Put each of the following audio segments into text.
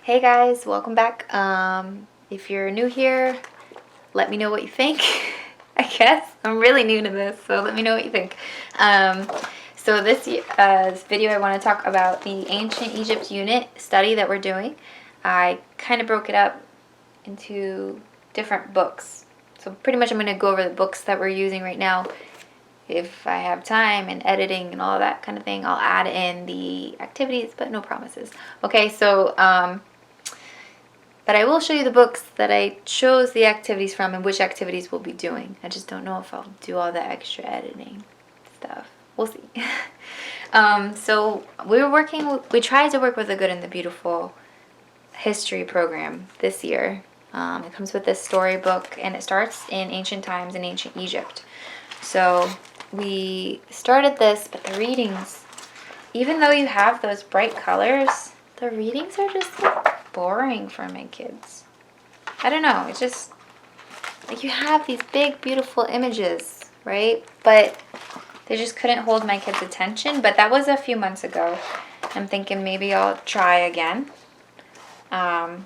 Hey guys, welcome back. If you're new here, let me know what you think. I guess I'm really new to this, so let me know what you think. So this video, I want to talk about the Ancient Egypt unit study that we're doing. I kind of broke it up into different books. So pretty much I'm going to go over the books that we're using right now. If I have time and editing and all that kind of thing, I'll add in the activities, but no promises. Okay, so but I will show you the books that I chose the activities from and which activities we'll be doing. I just don't know if I'll do all the extra editing stuff. We'll see. So we tried to work with the Good and the Beautiful history program this year. It comes with this storybook, and it starts in ancient times in ancient Egypt. So we started this, but the readings, even though you have those bright colors, the readings are just boring for my kids. I don't know, it's just like you have these big beautiful images, right? But they just couldn't hold my kids' attention. But that was a few months ago. I'm thinking maybe I'll try again and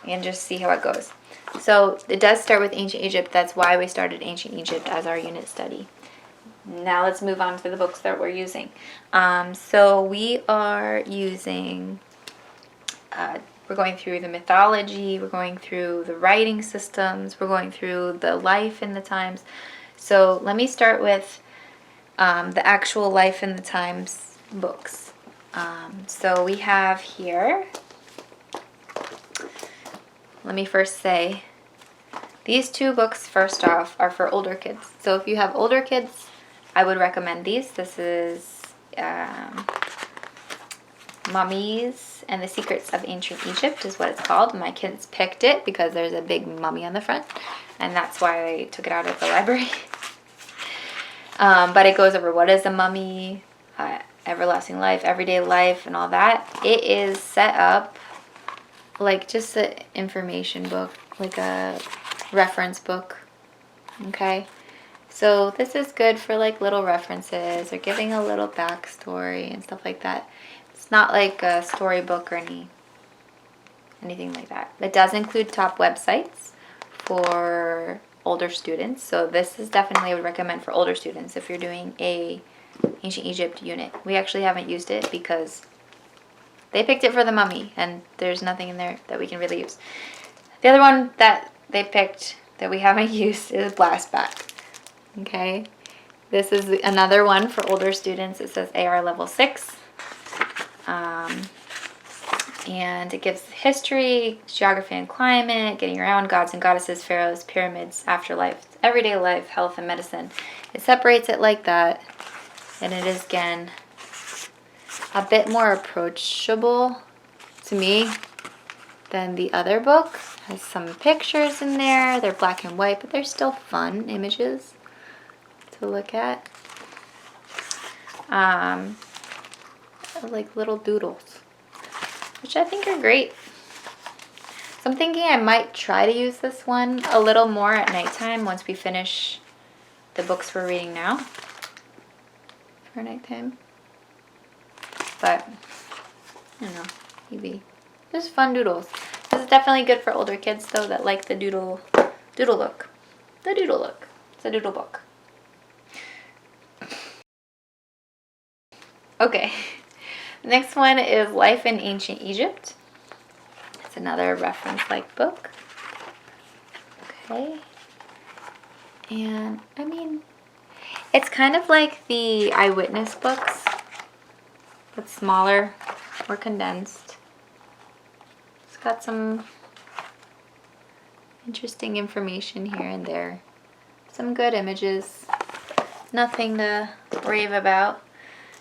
just see how it goes. So it does start with ancient Egypt. That's why we started ancient Egypt as our unit study. Now let's move on to the books that we're using. So we are using we're going through the mythology, we're going through the writing systems, we're going through the life in the times. So let me start with the actual life in the times books. So we have here, let me first say, these two books first off are for older kids. So if you have older kids, I would recommend these. This is Mummies and the Secrets of Ancient Egypt is what it's called. My kids picked it because there's a big mummy on the front, and that's why I took it out of the library. But it goes over what is a mummy, everlasting life, everyday life, and all that. It is set up like just an information book, like a reference book. Okay, so this is good for like little references or giving a little backstory and stuff like that. It's not like a storybook or anything like that. It does include top websites for older students. So this is definitely, I would recommend for older students if you're doing a Ancient Egypt unit. We actually haven't used it because they picked it for the mummy and there's nothing in there that we can really use. The other one that they picked that we haven't used is Blastback. Okay, this is another one for older students. It says AR level 6. And it gives history, geography and climate, getting around, gods and goddesses, pharaohs, pyramids, afterlife, everyday life, health and medicine. It separates it like that, and it is, again, a bit more approachable to me than the other book. It has some pictures in there. They're black and white, but they're still fun images to look at. Like little doodles, which I think are great. So I'm thinking I might try to use this one a little more at nighttime once we finish the books we're reading now for nighttime. But I don't know, maybe just fun doodles. This is definitely good for older kids though that like the doodle look. The doodle look. It's a doodle book. Okay. Next one is Life in Ancient Egypt. It's another reference-like book. Okay. And, I mean, it's kind of like the eyewitness books, but smaller, more condensed. It's got some interesting information here and there. Some good images. Nothing to rave about.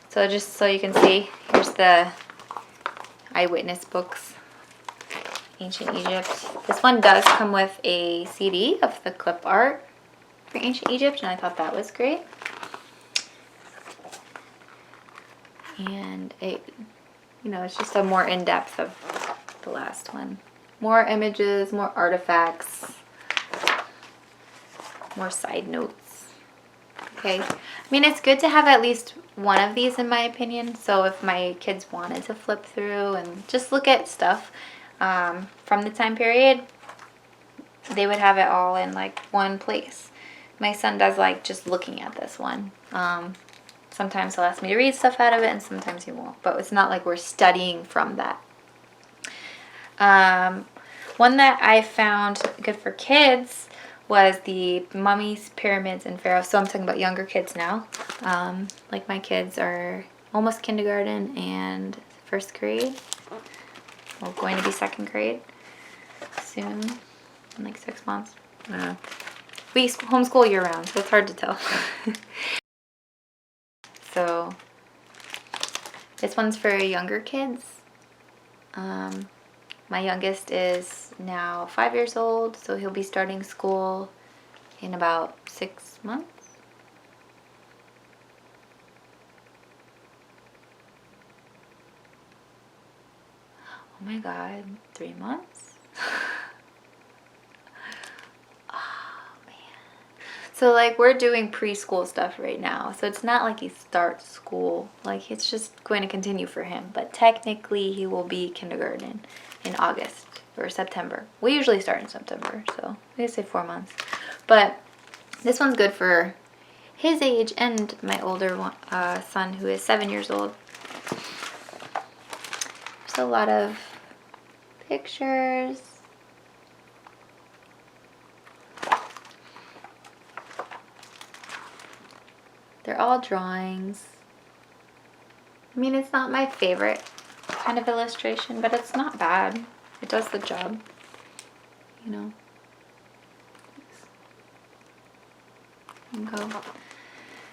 So just so you can see, here's the eyewitness books, Ancient Egypt. This one does come with a CD of the clip art for Ancient Egypt, and I thought that was great. And it, it's just a more in-depth of the last one. More images, more artifacts, more side notes. Okay, I mean, it's good to have at least one of these in my opinion. So if my kids wanted to flip through and just look at stuff from the time period, they would have it all in like one place. My son does like just looking at this one. Sometimes he'll ask me to read stuff out of it and sometimes he won't. But it's not like we're studying from that. One that I found good for kids was the Mummies, Pyramids, and Pharaohs. So I'm talking about younger kids now. Like my kids are almost kindergarten and first grade. Well, going to be second grade soon, in like 6 months. I don't know. We homeschool year round, so it's hard to tell. So this one's for younger kids. My youngest is now 5 years old, so he'll be starting school in about 6 months. Oh my God, 3 months? Oh man. So like we're doing preschool stuff right now, so it's not like he starts school. Like it's just going to continue for him, but technically he will be kindergarten in August or September. We usually start in September, so we say 4 months. But this one's good for his age and my older one, son who is 7 years old. There's a lot of pictures. They're all drawings. I mean, it's not my favorite kind of illustration, but it's not bad. It does the job, you know. Go.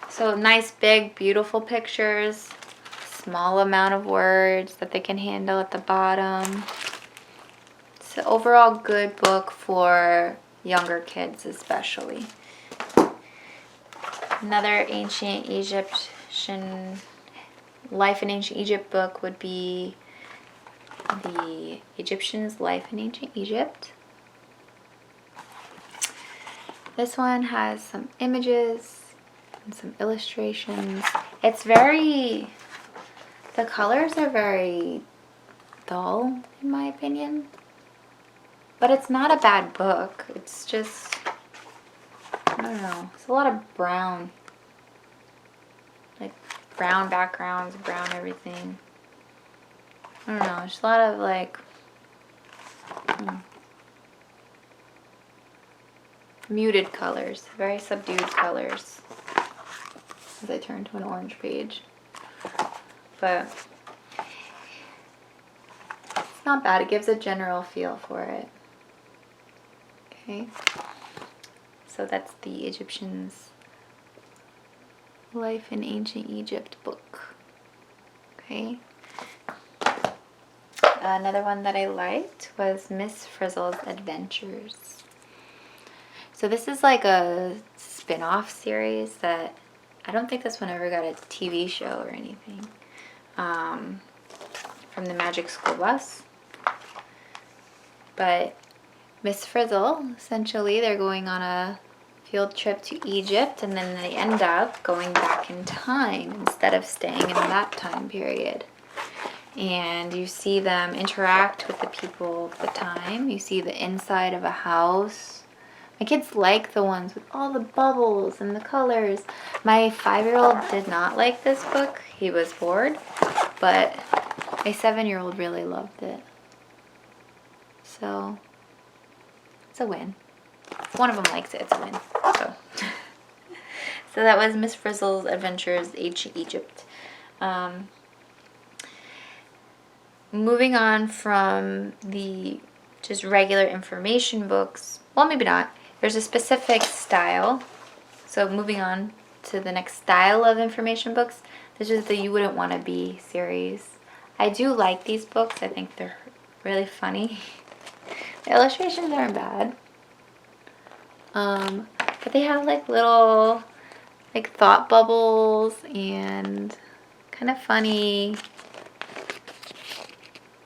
So nice, big, beautiful pictures. Small amount of words that they can handle at the bottom. It's an overall good book for younger kids especially. Another ancient Egyptian, life in ancient Egypt book would be the Egyptians' Life in Ancient Egypt. This one has some images and some illustrations. It's very, the colors are very dull in my opinion, but it's not a bad book. It's just, I don't know, it's a lot of brown, like brown backgrounds, brown everything. I don't know, it's a lot of like, muted colors, very subdued colors as I turn to an orange page. But it's not bad, it gives a general feel for it. Okay, so that's the Egyptians' Life in Ancient Egypt book. Okay. Another one that I liked was Miss Frizzle's Adventures. So this is like a spin-off series that I don't think this one ever got a TV show or anything. From the Magic School Bus. But Miss Frizzle, essentially, they're going on a field trip to Egypt and then they end up going back in time instead of staying in that time period. And you see them interact with the people of the time. You see the inside of a house. My kids like the ones with all the bubbles and the colors. My 5-year-old did not like this book. He was bored. But my 7-year-old really loved it. So it's a win. If one of them likes it, it's a win. So that was Miss Frizzle's Adventures, Ancient Egypt. Moving on from the just regular information books, well, maybe not. There's a specific style. So moving on to the next style of information books, this is the You Wouldn't Want to Be series. I do like these books. I think they're really funny. The illustrations aren't bad. But they have like little like thought bubbles and kind of funny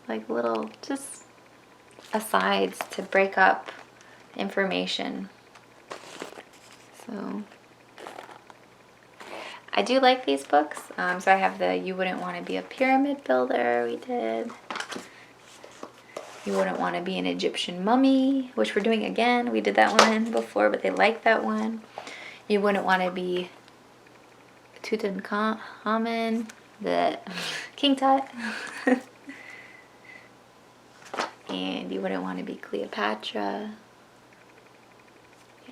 like little just asides to break up information. So I do like these books. So I have the You Wouldn't Want to Be a Pyramid Builder, we did. You Wouldn't Want to Be an Egyptian Mummy, which we're doing again. We did that one before, but they liked that one. You Wouldn't Want to Be Tutankhamun, the King Tut. And You Wouldn't Want to Be Cleopatra.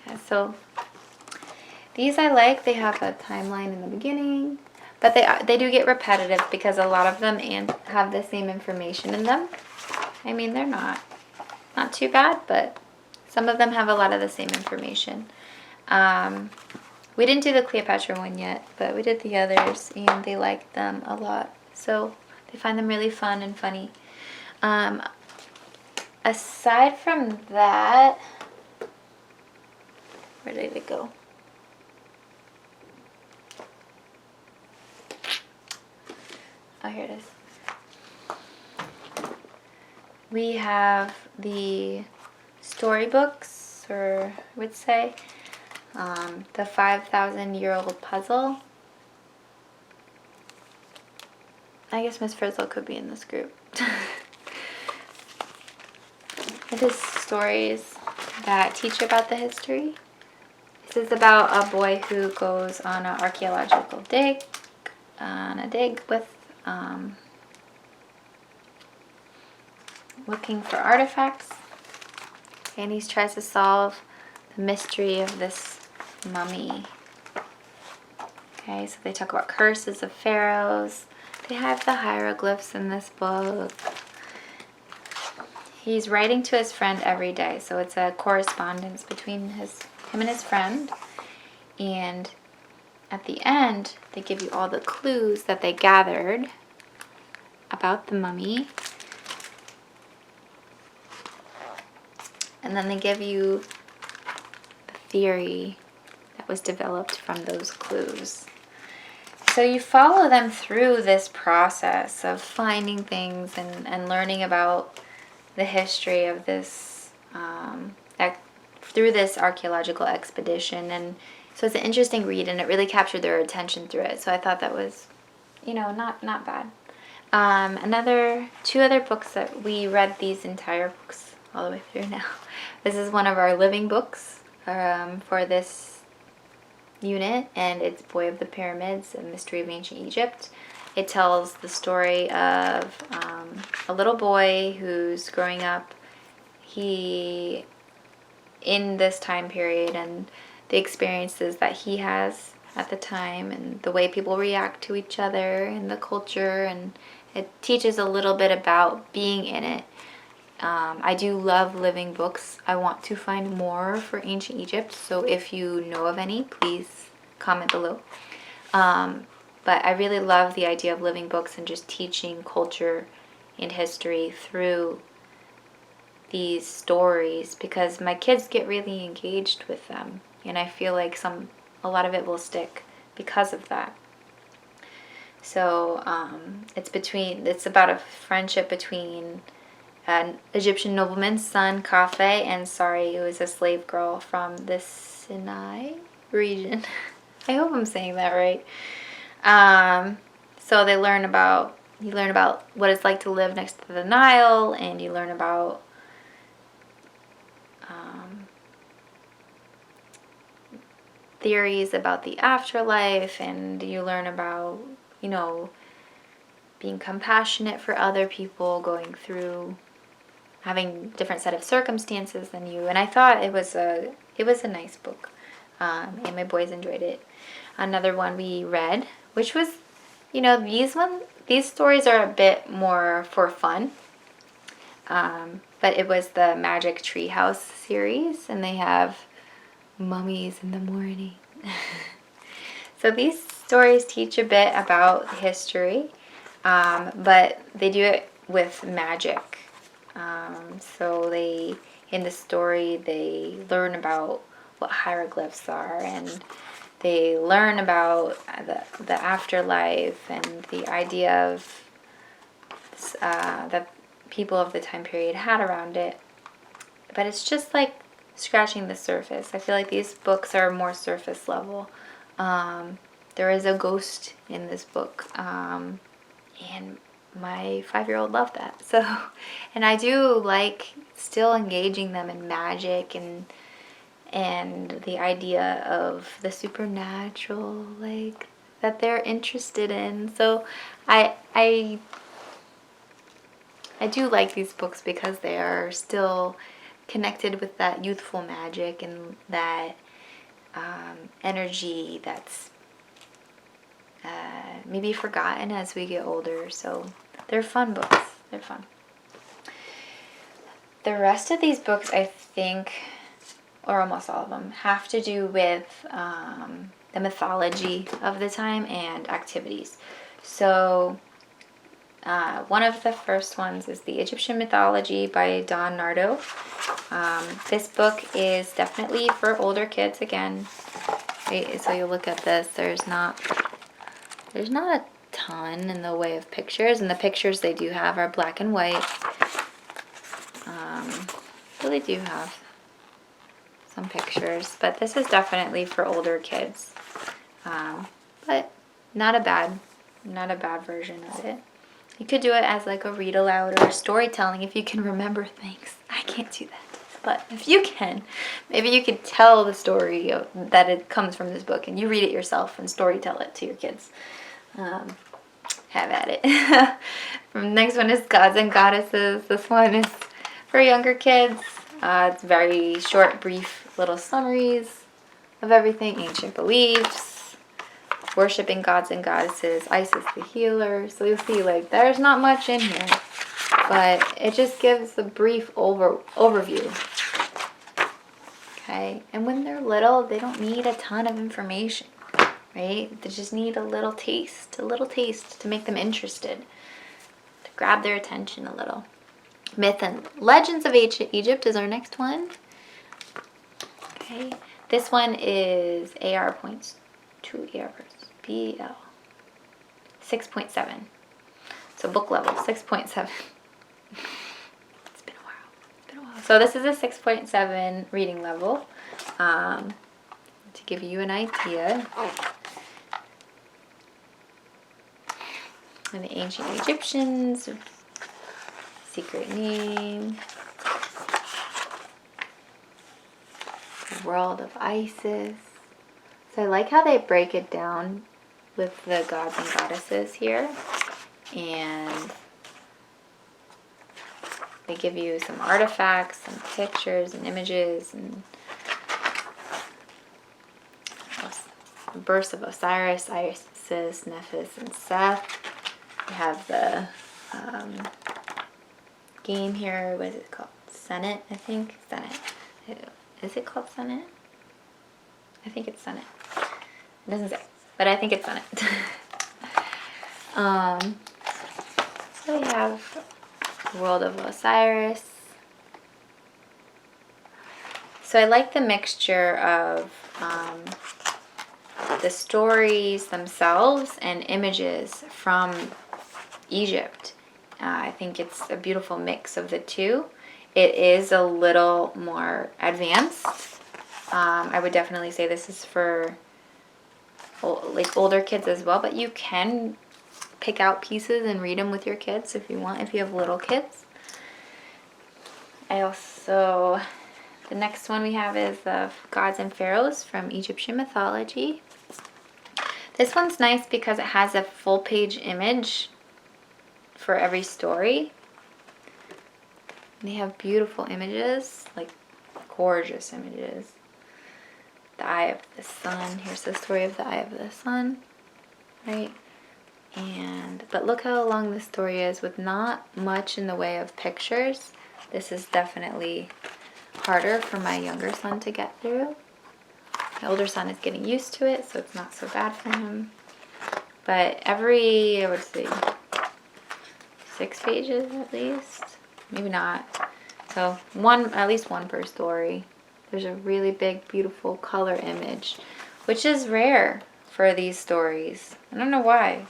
Yeah, so these I like. They have a timeline in the beginning, but they do get repetitive because a lot of them have the same information in them. I mean, they're not too bad, but some of them have a lot of the same information. We didn't do the Cleopatra one yet, but we did the others, and they liked them a lot. So they find them really fun and funny. Aside from that, where did it go? Oh, here it is. We have the storybooks, or I would say, the 5,000-year-old puzzle. I guess Miss Frizzle could be in this group. It is stories that teach about the history. This is about a boy who goes on an archaeological dig, with looking for artifacts, and he tries to solve the mystery of this mummy. Okay, so they talk about curses of pharaohs. They have the hieroglyphs in this book. He's writing to his friend every day, so it's a correspondence between him and his friend. And at the end, they give you all the clues that they gathered about the mummy. And then they give you the theory that was developed from those clues. So you follow them through this process of finding things and learning about the history of this, through this archaeological expedition. And so it's an interesting read, and it really captured their attention through it. So I thought that was, not bad. Two other books that we read these entire books all the way through now. This is one of our living books for this unit, and it's Boy of the Pyramids, A Mystery of Ancient Egypt. It tells the story of a little boy who's growing up in this time period, and the experiences that he has at the time, and the way people react to each other, and the culture, and it teaches a little bit about being in it. I do love living books. I want to find more for ancient Egypt, so if you know of any, please comment below. But I really love the idea of living books and just teaching culture and history through these stories, because my kids get really engaged with them, and I feel like a lot of it will stick because of that. So it's about a friendship between an Egyptian nobleman's son, Kafe, and Sari, who is a slave girl from the Sinai region. I hope I'm saying that right. So you learn about what it's like to live next to the Nile, and you learn about theories about the afterlife, and you learn about, being compassionate for other people going through having different set of circumstances than you. And I thought it was a nice book, and my boys enjoyed it. Another one we read, which was, these stories are a bit more for fun, but it was the Magic Treehouse series, and they have Mummies in the Morning. So these stories teach a bit about history, but they do it with magic. So in the story, they learn about what hieroglyphs are, and they learn about the afterlife, and the idea of that people of the time period had around it. But it's just like they're scratching the surface. I feel like these books are more surface level. They're there is a ghost in this book, and my 5-year-old loved that. So, and I do like still engaging them in magic and the idea of the supernatural, like, that they're interested in. So I do like these books because they are still connected with that youthful magic and that energy that's maybe forgotten as we get older. So they're fun books. They're fun. The rest of these books, I think, or almost all of them, have to do with the mythology of the time and activities. So one of the first ones is the Egyptian Mythology by Nardo. This book is definitely for older kids again. Right? So you look at this, there's not a ton in the way of pictures, and the pictures they do have are black and white. So they do have some pictures, but this is definitely for older kids. But not a bad version of it. You could do it as like a read aloud or a storytelling if you can remember things. I can't do that. But if you can, maybe you could tell the story that it comes from this book and you read it yourself and storytell it to your kids. Have at it. The next one is Gods and Goddesses. This one is for younger kids. It's very short, brief little summaries of everything. Ancient beliefs, worshipping gods and goddesses, Isis the healer. So you'll see, like, there's not much in here, but it just gives a brief overview. Okay, and when they're little, they don't need a ton of information, right? They just need a little taste to make them interested, to grab their attention a little. Myth and Legends of Ancient Egypt is our next one. Okay, this one is AR points, 2 AR points, BL, 6.7. So book level, 6.7. It's been a while. So this is a 6.7 reading level. To give you an idea. And the ancient Egyptians, secret name, the world of Isis. So I like how they break it down with the gods and goddesses here, and they give you some artifacts, some pictures and images, and the births of Osiris, Isis, Nephthys, and Seth. We have the game here. What is it called? Senate, I think. Senate. Is it called Senate? I think it's Senate. It doesn't say, but I think it's Senate. So we have the world of Osiris. So I like the mixture of the stories themselves and images from Egypt. I think it's a beautiful mix of the two. It is a little more advanced. I would definitely say this is for like older kids as well, but you can pick out pieces and read them with your kids if you want, if you have little kids. The next one we have is the Gods and Pharaohs from Egyptian Mythology. This one's nice because it has a full page image for every story. They have beautiful images, like gorgeous images. The Eye of the Sun. Here's the story of the Eye of the Sun, right? But look how long the story is with not much in the way of pictures. This is definitely harder for my younger son to get through. My older son is getting used to it, so it's not so bad for him. But every, I would say, 6 pages at least, maybe not. So at least one per story. There's a really big, beautiful color image, which is rare for these stories. I don't know why.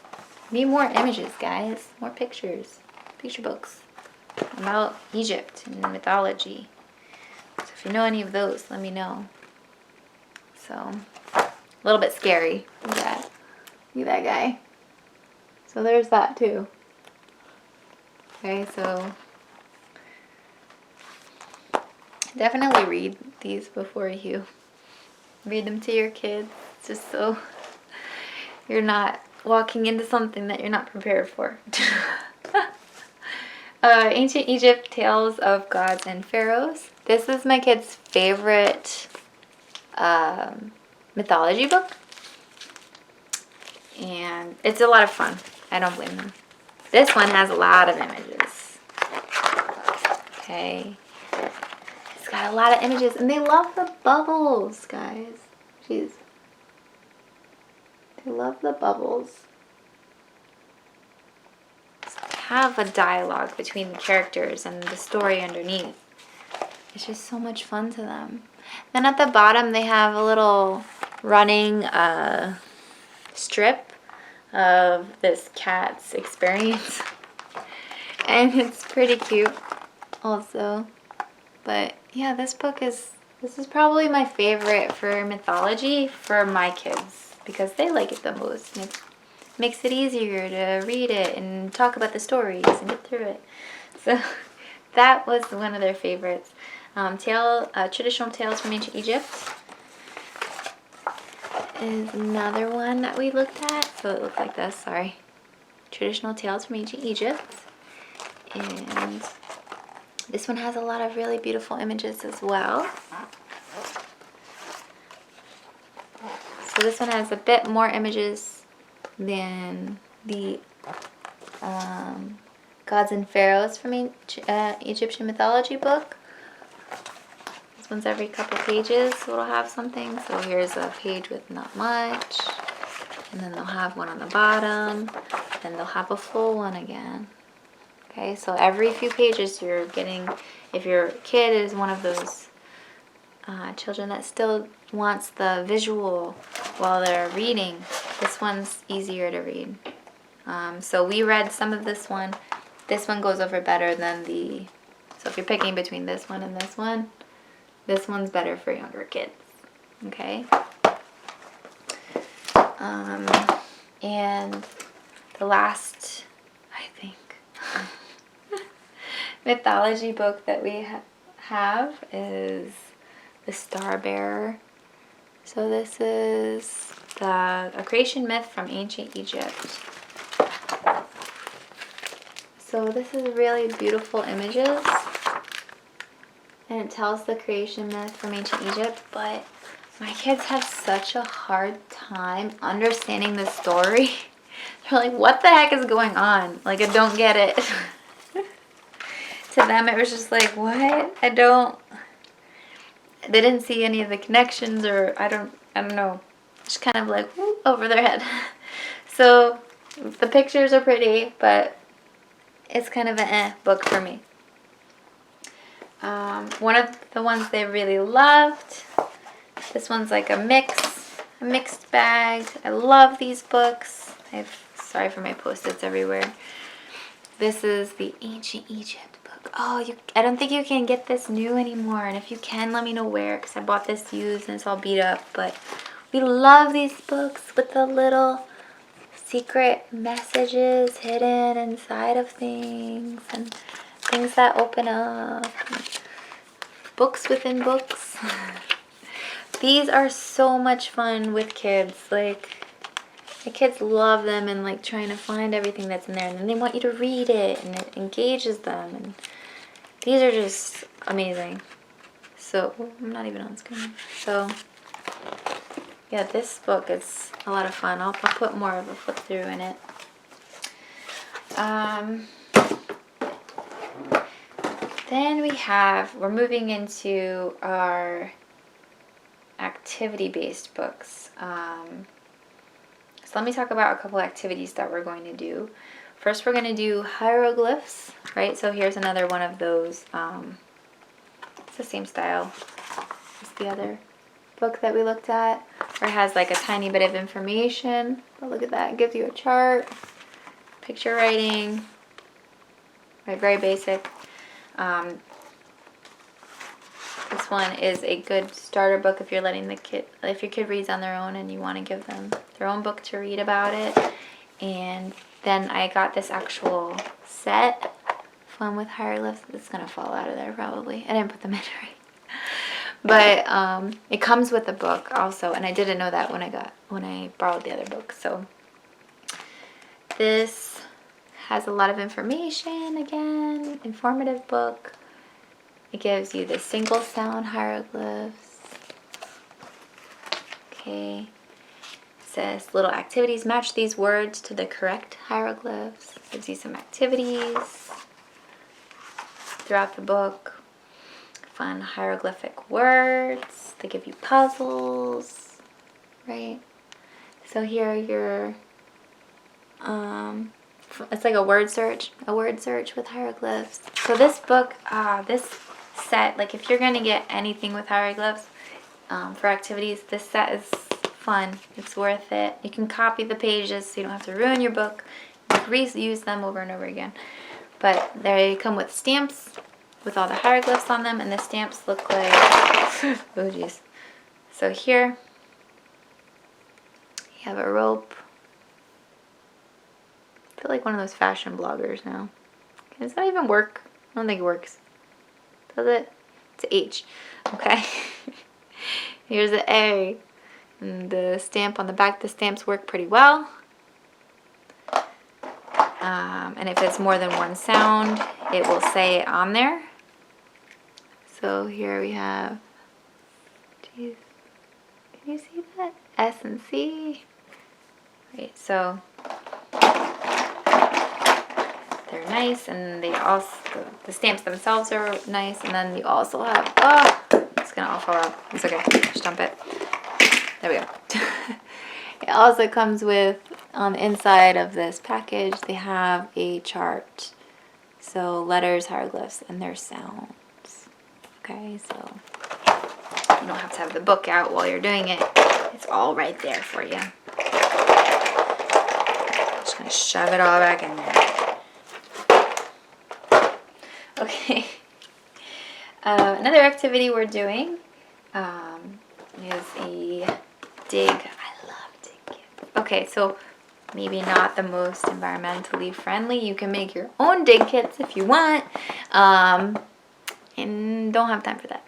Need more images, guys. More pictures. Picture books about Egypt and mythology. So if you know any of those, let me know. So, a little bit scary, that. Look at that guy. So there's that too. Okay, so definitely read these before you read them to your kids, just so you're not walking into something that you're not prepared for. Ancient Egypt, Tales of Gods and Pharaohs. This is my kid's favorite mythology book. And it's a lot of fun. I don't blame them. This one has a lot of images. Okay. It's got a lot of images. And they love the bubbles, guys. Jeez. They love the bubbles. Have a dialogue between the characters and the story underneath. It's just so much fun to them. Then at the bottom they have a little running strip of this cat's experience. And it's pretty cute also. But yeah, this is probably my favorite for mythology for my kids because they like it the most. And it makes it easier to read it and talk about the stories and get through it. So that was one of their favorites. Traditional Tales from Ancient Egypt is another one that we looked at. So it looked like this, sorry. Traditional Tales from Ancient Egypt. And this one has a lot of really beautiful images as well. So this one has a bit more images than the Gods and Pharaohs from Egyptian mythology book. This one's every couple pages, so it'll have something. So here's a page with not much. And then they'll have one on the bottom. Then they'll have a full one again. Okay, so every few pages you're getting, if your kid is one of those children that still wants the visual while they're reading, this one's easier to read. So we read some of this one. This one goes over better than the, so if you're picking between this one and this one's better for younger kids. Okay. And the last, I think, mythology book that we have is The Star Bearer. So this is a creation myth from ancient Egypt. So this is really beautiful images. And it tells the creation myth from ancient Egypt, but my kids have such a hard time understanding the story. They're like, what the heck is going on? Like, I don't get it. To them, it was just like, what? They didn't see any of the connections, or I don't know. Just kind of like, whoop, over their head. So, the pictures are pretty, but it's kind of an book for me. One of the ones they really loved, this one's like a mixed bag. I love these books. Sorry for my Post-its everywhere. This is the Ancient Egypt book. Oh, I don't think you can get this new anymore. And if you can, let me know where, because I bought this used and it's all beat up. But we love these books with the little secret messages hidden inside of things and things that open up. Books within books. These are so much fun with kids. Like, the kids love them and like trying to find everything that's in there, and then they want you to read it, and it engages them, and these are just amazing. So I'm not even on screen. So yeah, this book is a lot of fun. I'll put more of a flip through in it. Then we're moving into our activity-based books. So let me talk about a couple activities that we're going to do. First, we're going to do hieroglyphs, right? So here's another one of those. It's the same style as the other book that we looked at, where it has like a tiny bit of information. But look at that. It gives you a chart, picture writing, right? Very basic. This one is a good starter book if you're letting the kid, if your kid reads on their own and you want to give them their own book to read about it. And then I got this actual set, Fun with Hieroglyphs. It's gonna fall out of there probably. I didn't put them in right. But it comes with a book also, and I didn't know that when I borrowed the other book. So this has a lot of information. Again, informative book. It gives you the single sound hieroglyphs. Okay. It says little activities. Match these words to the correct hieroglyphs. Gives you some activities throughout the book. Fun hieroglyphic words. They give you puzzles, right? So here you're, it's like a word search with hieroglyphs. So this book, this set, like if you're gonna get anything with hieroglyphs for activities, this set is fun. It's worth it. You can copy the pages so you don't have to ruin your book. You can reuse them over and over again. But they come with stamps with all the hieroglyphs on them, and the stamps look like, oh geez. So here, you have a rope. I feel like one of those fashion bloggers now. Does that even work? I don't think it works. Does it? It's H. Okay. Here's the A. And the stamp on the back, the stamps work pretty well. And if it's more than one sound, it will say it on there. So here we have, geez, can you see that? S and C. Right, so they're nice, and they also, the stamps themselves are nice, and then you also have, oh, it's gonna all fall out. It's okay, just dump it. There we go. It also comes with, on the inside of this package, they have a chart. So letters, hieroglyphs, and their sounds. Okay, so you don't have to have the book out while you're doing it. It's all right there for you. Just gonna shove it all back in there. Okay. Another activity we're doing is a dig. I love dig kits. Okay, so maybe not the most environmentally friendly. You can make your own dig kits if you want, and don't have time for that.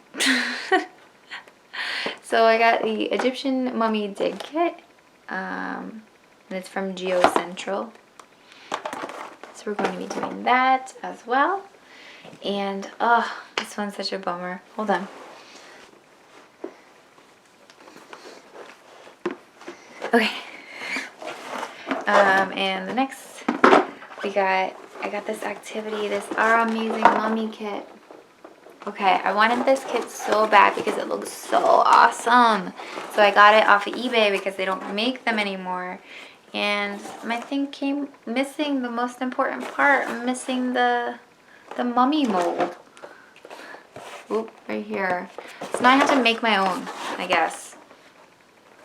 So I got the Egyptian mummy dig kit, and it's from Geo Central. So we're going to be doing that as well. And oh, this one's such a bummer. Hold on. Okay. And the next I got this activity, this Our Amazing Mummy kit. Okay, I wanted this kit so bad because it looks so awesome. So I got it off of eBay because they don't make them anymore. And my thing came missing the most important part. I'm missing the mummy mold. Oop, right here. So now I have to make my own, I guess.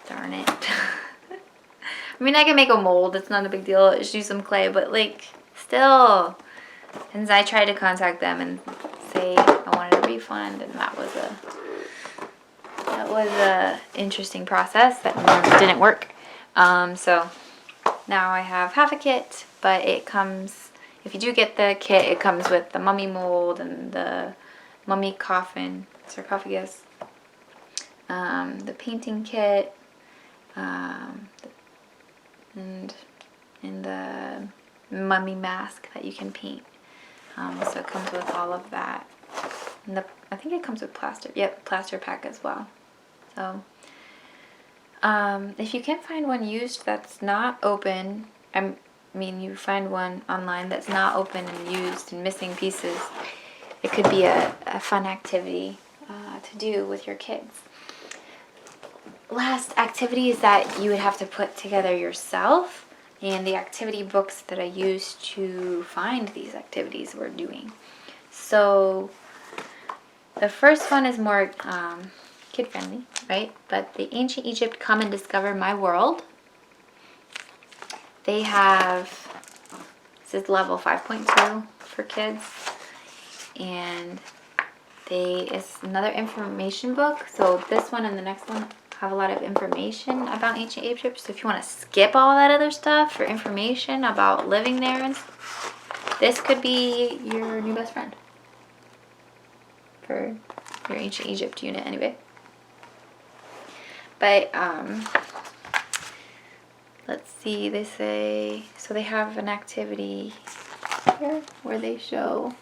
Darn it. I mean, I can make a mold. It's not a big deal. Just use some clay, but like, still. And I tried to contact them and say I wanted a refund, and that was a interesting process that didn't work. So now I have half a kit, but it comes, if you do get the kit, it comes with the mummy mold and the mummy coffin, sarcophagus, the painting kit, and the mummy mask that you can paint. So it comes with all of that. And I think it comes with plaster. Yep, plaster pack as well. So if you can find one used that's not open, I mean you find one online that's not open and used and missing pieces, it could be a fun activity to do with your kids. Last activity is that you would have to put together yourself, and the activity books that I used to find these activities we're doing. So the first one is more kid friendly, right? But the Ancient Egypt Come and Discover My World. They have, this is level 5.2 for kids, and It's another information book. So this one and the next one have a lot of information about ancient Egypt. So if you want to skip all that other stuff for information about living there, and this could be your new best friend for your ancient Egypt unit anyway. But let's see, they say, so they have an activity here where they show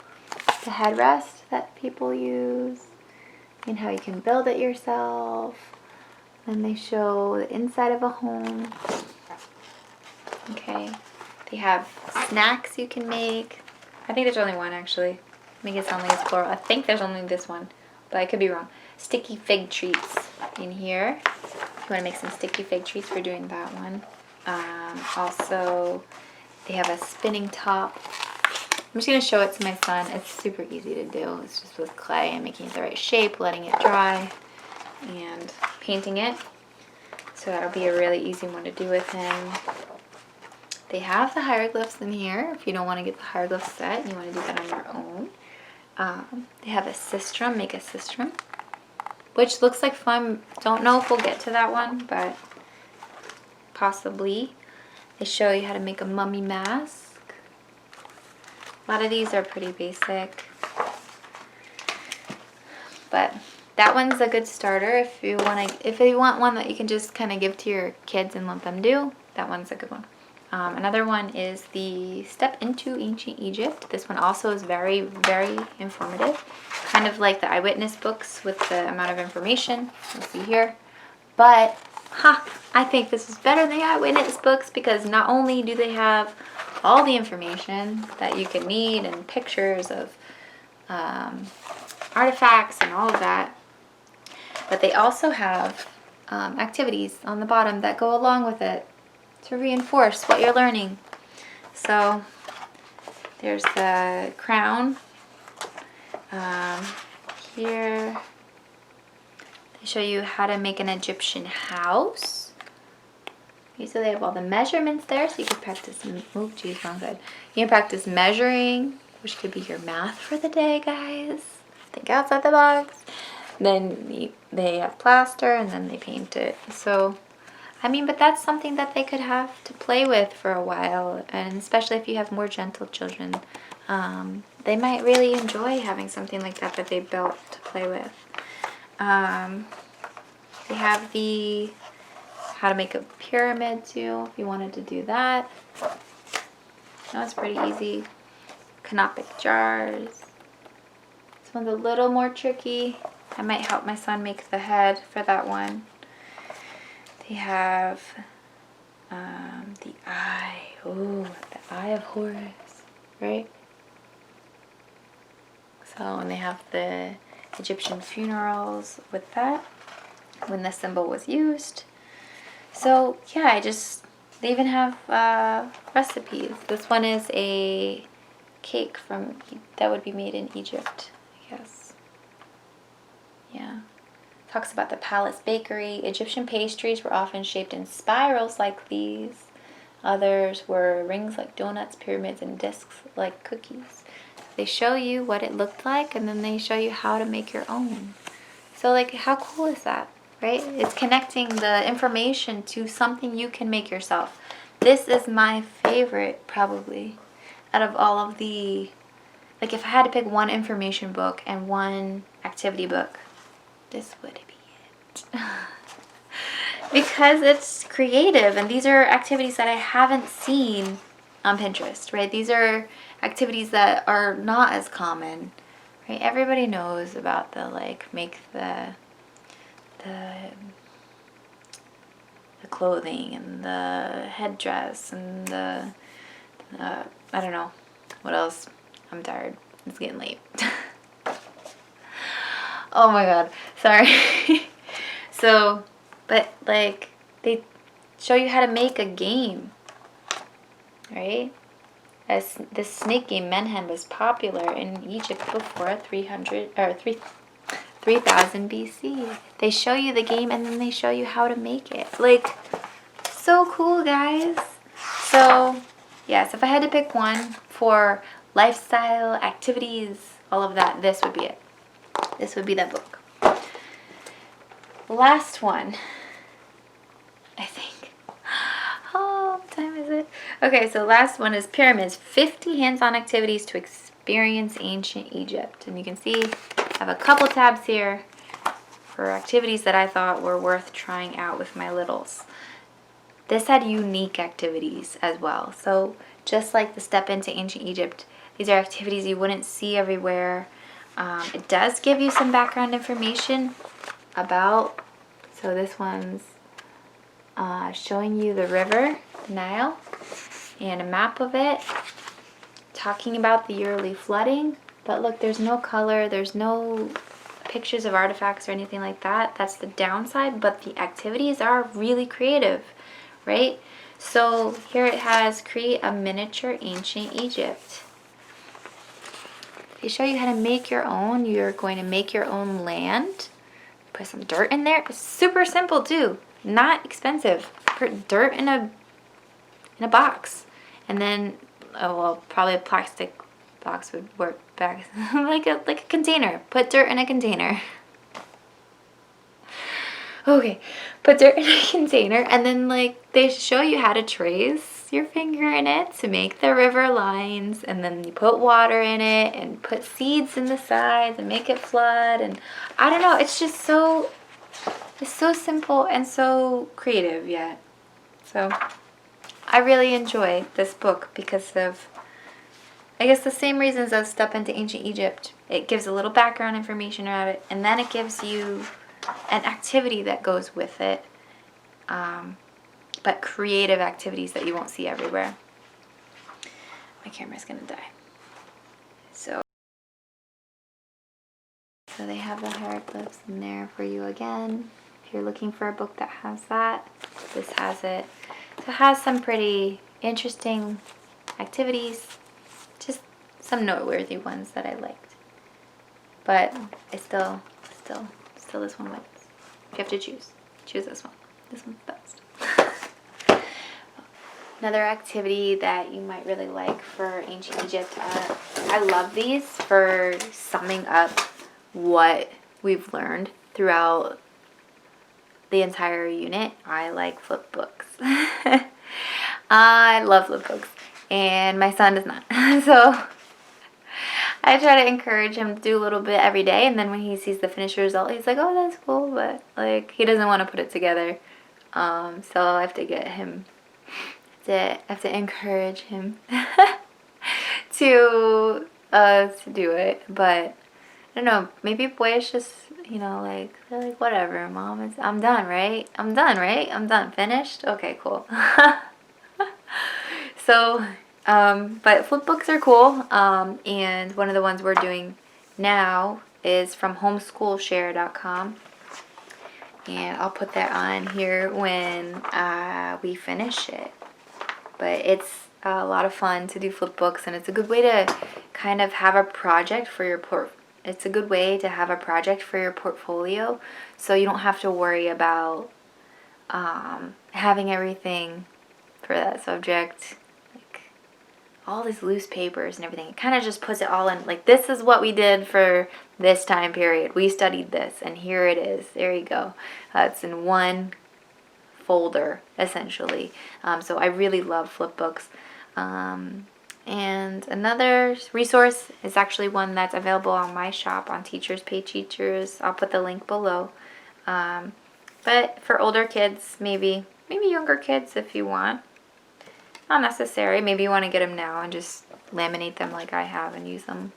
the headrest that people use and how you can build it yourself. Then they show the inside of a home. Okay, they have snacks you can make. I think there's only one actually. Make it sound like it's plural. I think there's only this one, but I could be wrong. Sticky fig treats in here. If you want to make some sticky fig treats, we're doing that one. Also, they have a spinning top. I'm just going to show it to my son. It's super easy to do. It's just with clay and making it the right shape, letting it dry, and painting it. So that'll be a really easy one to do with him. They have the hieroglyphs in here. If you don't want to get the hieroglyph set and you want to do that on your own. They have a sistrum, make a sistrum, which looks like fun. Don't know if we'll get to that one, but possibly. They show you how to make a mummy mask. A lot of these are pretty basic, but that one's a good starter if you want one that you can just kind of give to your kids and let them do. That one's a good one. Another one is the Step into Ancient Egypt. This one also is very, very informative. Kind of like the eyewitness books with the amount of information you'll see here. But, I think this is better than the eyewitness books because not only do they have all the information that you could need and pictures of artifacts and all of that, but they also have activities on the bottom that go along with it to reinforce what you're learning. So there's the crown. Here they show you how to make an Egyptian house. So they have all the measurements there, so you can practice. Oh, geez, wrong side. You can practice measuring, which could be your math for the day, guys. Think outside the box. Then they have plaster, and then they paint it. So I mean, but that's something that they could have to play with for a while, and especially if you have more gentle children, they might really enjoy having something like that they built to play with. They have the how to make a pyramid too, if you wanted to do that. That's pretty easy. Canopic Jars. This one's a little more tricky. I might help my son make the head for that one. They have the eye. Ooh, the eye of Horus, right? So, and they have the Egyptian funerals with that, when the symbol was used. So, yeah, they even have recipes. This one is a cake that would be made in Egypt, I guess. Yeah. Talks about the palace bakery. Egyptian pastries were often shaped in spirals like these. Others were rings like donuts, pyramids, and discs like cookies. They show you what it looked like, and then they show you how to make your own. So, like, how cool is that, right? It's connecting the information to something you can make yourself. This is my favorite, probably, out of all of the... Like, if I had to pick one information book and one activity book, this would be it. Because it's creative, and these are activities that I haven't seen on Pinterest, right? These are activities that are not as common, right? Everybody knows about the, like, make the clothing and the headdress and the I don't know what else. I'm tired. It's getting late. Oh my god, sorry. So, but like, they show you how to make a game, right? This snake game, Menhen, was popular in Egypt before 3000 BC. They show you the game and then they show you how to make it. Like, so cool, guys. So, yes, if I had to pick one for lifestyle, activities, all of that, this would be it. this would be that book. Last one, I think. Oh, what time is it? Okay, so last one is Pyramids, 50 hands-on activities to experience ancient Egypt. And you can see I have a couple tabs here for activities that I thought were worth trying out with my littles. This had unique activities as well. So just like the Step into Ancient Egypt, these are activities you wouldn't see everywhere. It does give you some background information about, so this one's showing you the river, Nile, and a map of it, talking about the yearly flooding. But look, there's no color, there's no pictures of artifacts or anything like that. That's the downside, but the activities are really creative, right? So here it has create a miniature ancient Egypt. They show you how to make your own. You're going to make your own land. Put some dirt in there. It's super simple too. Not expensive. Put dirt in a box, and then well, probably a plastic box would work back like a container. Put dirt in a container. Okay, put dirt in a container, and then like they show you how to trace your finger in it to make the river lines, and then you put water in it and put seeds in the sides and make it flood. And I don't know, it's just so, it's so simple and so creative yet. So I really enjoy this book because of, I guess, the same reasons as Step into Ancient Egypt. It gives a little background information about it, and then it gives you an activity that goes with it, but creative activities that you won't see everywhere. My camera's gonna die. So they have the hieroglyphs in there for you again. If you're looking for a book that has that, this has it. So it has some pretty interesting activities, just some noteworthy ones that I liked. But I still this one wins. You have to choose this one. This one's the best. Another activity that you might really like for Ancient Egypt, I love these for summing up what we've learned throughout the entire unit. I like flip books. I love flip books, and my son does not. So I try to encourage him to do a little bit every day, and then when he sees the finished result, he's like, oh, that's cool, but like he doesn't want to put it together. So I have to get him I have to encourage him to do it. But I don't know, maybe boys just, you know, like they're like, whatever, mom, I'm done, right? I'm done, finished? Okay, cool. So but flip books are cool, and one of the ones we're doing now is from homeschoolshare.com, and I'll put that on here when we finish it. But it's a lot of fun to do flip books, and it's a good way to kind of have a project for your it's a good way to have a project for your portfolio, so you don't have to worry about having everything for that subject, like all these loose papers and everything. It kind of just puts it all in, like, this is what we did for this time period. We studied this, and here it is. There you go. It's in one folder, essentially. So I really love flip books. And another resource is actually one that's available on my shop on Teachers Pay Teachers. I'll put the link below. But for older kids, maybe younger kids if you want. Not necessary. Maybe you want to get them now and just laminate them like I have and use them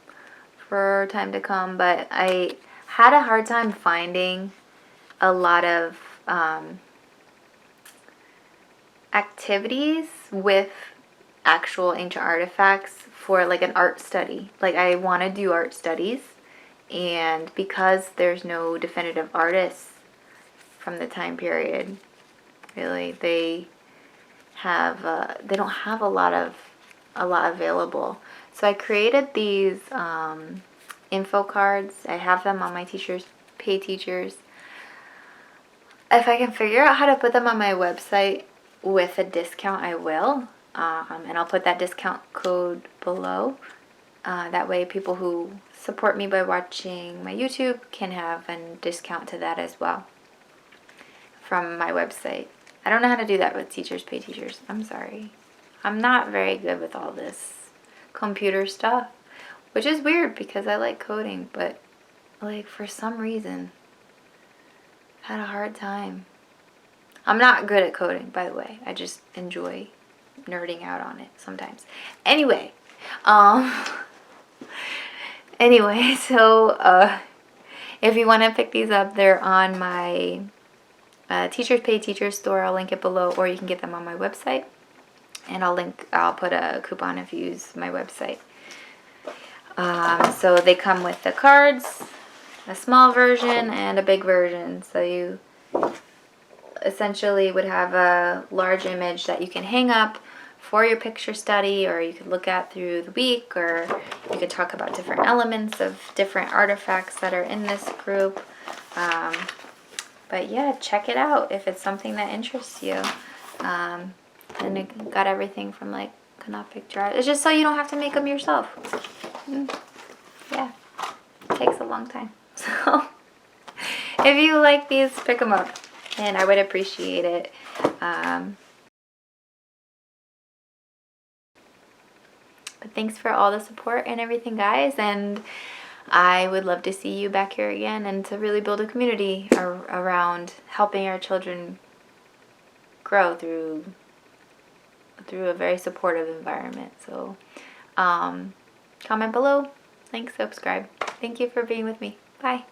for time to come. But I had a hard time finding a lot of activities with actual ancient artifacts for like an art study. Like, I want to do art studies, and because there's no definitive artists from the time period, really, they don't have a lot available. So I created these info cards. I have them on my Teachers Pay Teachers. If I can figure out how to put them on my website with a discount, I will. And I'll put that discount code below. That way people who support me by watching my YouTube can have a discount to that as well from my website. I don't know how to do that with Teachers Pay Teachers. I'm sorry. I'm not very good with all this computer stuff, which is weird because I like coding, but like for some reason I've had a hard time. I'm not good at coding, by the way. I just enjoy nerding out on it sometimes. Anyway, so if you want to pick these up, they're on my Teachers Pay Teachers store. I'll link it below, or you can get them on my website. And I'll put a coupon if you use my website. So they come with the cards, a small version and a big version. So you essentially would have a large image that you can hang up for your picture study, or you could look at through the week, or you could talk about different elements of different artifacts that are in this group. But yeah, check it out if it's something that interests you. And it got everything from like Canopic Jars. It's just so you don't have to make them yourself. Yeah, it takes a long time. So if you like these, pick them up, and I would appreciate it. But thanks for all the support and everything, guys, and I would love to see you back here again and to really build a community around helping our children grow through a very supportive environment. So comment below, like, subscribe. Thank you for being with me. Bye.